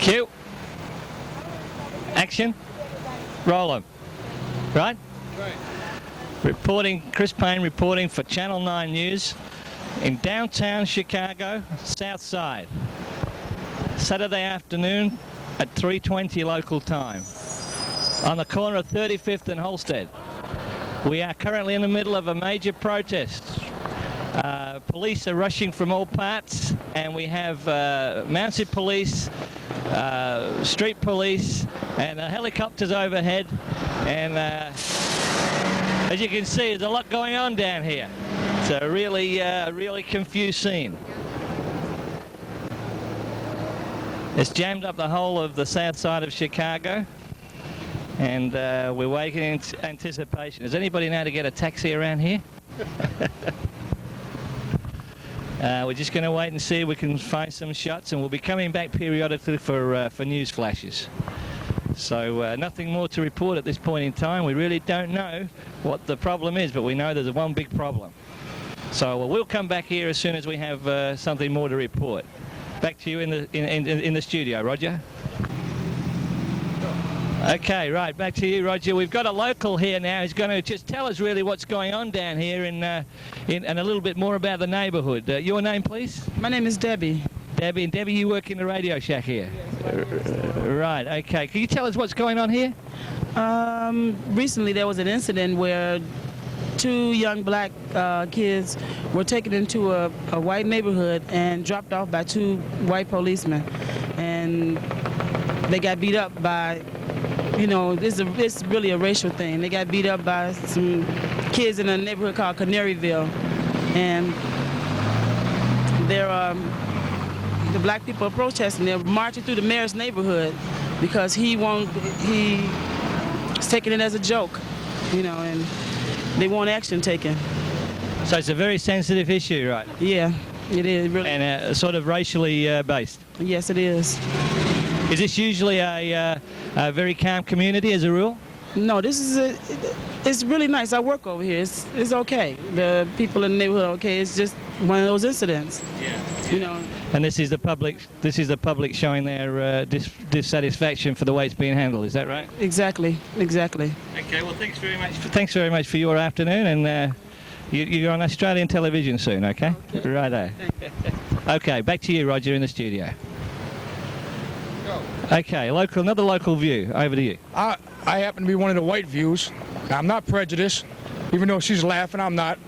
Cue. Action. Roll 'em. Right? Right. Reporting, Chris Payne reporting for Channel 9 News in downtown Chicago, South Side. Saturday afternoon at 3:20 local time on the corner of 35th and Halstead. We are currently in the middle of a major protest. Police are rushing from all parts, and we have mounted police, street police, and helicopters overhead. And as you can see, there's a lot going on down here. It's a really confused scene. It's jammed up the whole of the south side of Chicago, and we're waiting in anticipation. Is anybody know how to get a taxi around here? We're just going to wait and see if we can find some shots, and we'll be coming back periodically for news flashes. So nothing more to report at this point in time. We really don't know what the problem is, but we know there's one big problem. So we'll come back here as soon as we have something more to report. Back to you in the studio, Roger. Okay, right, back to you, Roger. We've got a local here now who's going to just tell us really what's going on down here and a little bit more about the neighbourhood. Your name, please? My name is Debbie. Debbie, and Debbie, you work in the Radio Shack here? Yes. Right, okay. Can you tell us what's going on here? Recently there was an incident where two young black kids were taken into a white neighborhood and dropped off by two white policemen. And they got beat up by, you know, it's really a racial thing. They got beat up by some kids in a neighborhood called Canaryville. And the black people are protesting. They're marching through the mayor's neighborhood because he's taking it as a joke, you know, and they want action taken. So it's a very sensitive issue, right? Yeah, it is. Really. And sort of racially based? Yes, it is. Is this usually a very calm community as a rule? No, it's really nice. I work over here. It's okay. The people in the neighborhood are okay. It's just one of those incidents. Yeah. You know. And this is the public showing their dissatisfaction for the way it's being handled. Is that right? Exactly. Exactly. Okay. Well, thanks very much. Thanks very much for your afternoon, and you're on Australian television soon. Okay. Righto. Okay. Back to you, Roger, in the studio. Okay, another local view. Over to you. I happen to be one of the white views. I'm not prejudiced, even though she's laughing, I'm not.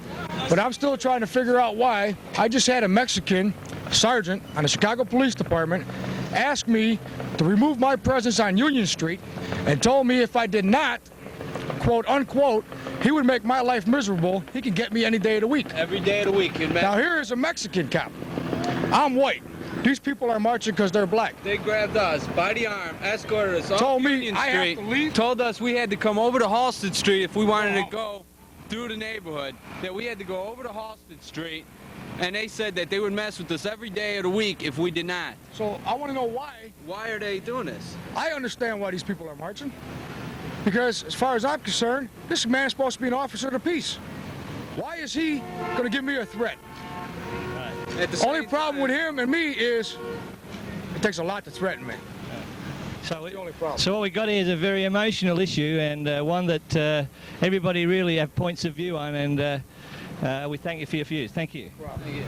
But I'm still trying to figure out why. I just had a Mexican sergeant on the Chicago Police Department ask me to remove my presence on Union Street and told me if I did not, quote unquote, he would make my life miserable. He can get me any day of the week. Every day of the week. Now here is a Mexican cop. I'm white. These people are marching because they're black. They grabbed us by the arm, escorted us off told Union me I Street, have to leave. Told us we had to come over to Halstead Street if we wanted to go through the neighborhood, that we had to go over to Halstead Street, and they said that they would mess with us every day of the week if we did not. So I want to know why. Why are they doing this? I understand why these people are marching. Because as far as I'm concerned, this man is supposed to be an officer of the peace. Why is he going to give me a threat? The only problem with him and me is it takes a lot to threaten me. So the only problem. So what we got here is a very emotional issue, and one that everybody really have points of view on, and we thank you for your views. Thank you. Thank you.